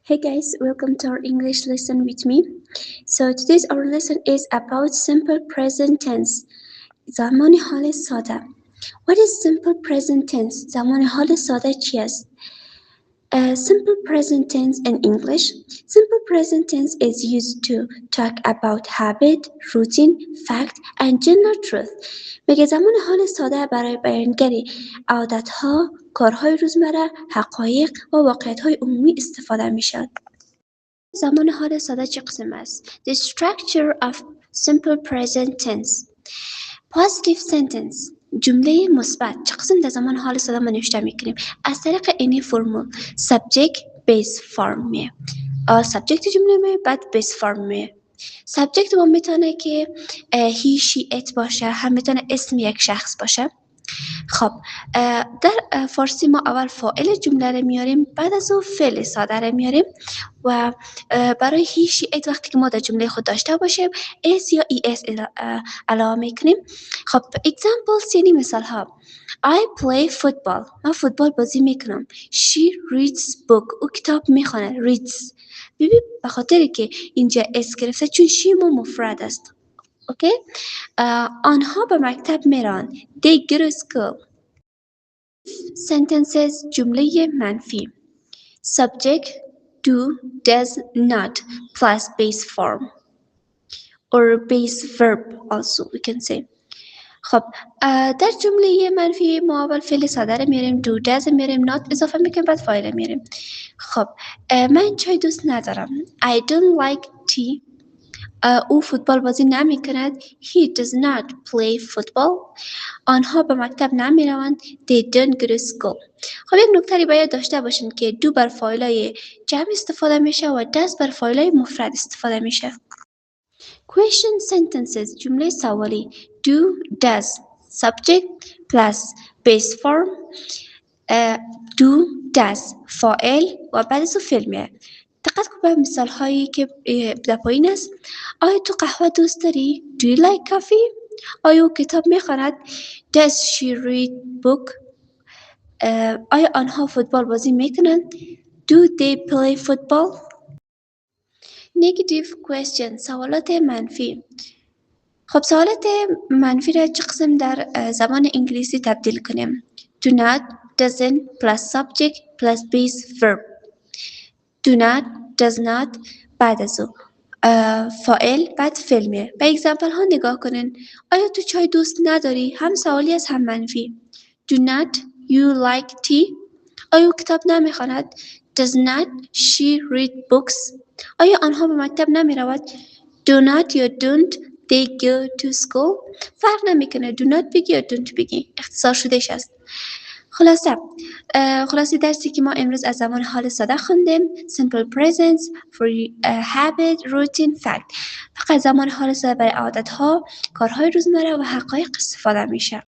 Hey guys, welcome to our English lesson with me. So today's our lesson is about simple present tense. زمان حال ساده. What is simple present tense? زمان حال ساده چی است؟ Simple present tense in English. Simple present tense is used to talk about habit, routine, fact, and general truth. میگه زمان حال ساده برای بیانگری عادتها، کارهای روزمره، حقایق و واقعیت‌های عمومی استفاده می‌شود. زمان حال ساده چه قسم است؟ The structure of simple present tense. Positive sentence جمله مثبت چه قسم در زمان حال ساده ما نوشته میکنیم از طریق اینی فرمول subject base form میه subject جمله میه بعد base form میه subject ما میتونه که he she it باشه هم میتونه اسم یک شخص باشه خب در فارسی ما اول فاعل جمله رو میاریم بعد از اون فعل ساده رو میاریم و برای هیچ ایت وقتی که ما در جمله خود داشته باشیم اس یا ای اس علاوه میکنیم. خب examples یعنی مثال ها I play football من فوتبال بازی میکنم. She reads book او کتاب میخونه reads. ببین به خاطر که اینجا اس گرفته چون شی ما مفرد است. اوکی آنها به مکتب میرن they go to school. sentences جمله منفی subject do does not plus base form or base verb also we can say. خب در جمله منفی ما اول فعل ساده رو میاریم do does میاریم not اضافه میکنیم بعد فاعل میاریم. خب من چای دوست ندارم I don't like tea. او فوتبال بازی نمی کند he does not play football. آنها به مکتب نمی روند they don't go to school. خب یک نکته باید داشته باشین که do بر فاعلای جمع استفاده میشه و does بر فاعلای مفرد استفاده میشه. question sentences جمله سوالی do does subject plus base form do does فاعل و بعد از فعل میاد. دقت کن به مثال هایی که در پایین است. آیا تو قهوه دوست داری؟ Do you like coffee؟ آیا او کتاب میخواند؟ Does she read book؟ آیا آنها فوتبال بازی میکنند؟ Do they play football؟ Negative question سوالات منفی. خب سوالات منفی را چه قسم در زبان انگلیسی تبدیل کنیم؟ Do not, doesn't plus subject plus base verb. Do not, does not بعد از او فاعل بعد فعل میه. به اگزمپل ها نگاه کنین. آیا تو چای دوست نداری؟ هم سوالی است هم منفی. Do not you like tea؟ آیا کتاب نمیخواند؟ Does not she read books؟ آیا آنها به مکتب نمی رود؟ Do not یا don't they go to school؟ فرق نمیکنه do not بگی یا don't بگی اختصار شدهش است. خلاصه درسی که ما امروز از زمان حال ساده خوندیم simple presence for habit routine fact. فقط زمان حال ساده برای عادتها کارهای روزمره و حقایق استفاده میشه.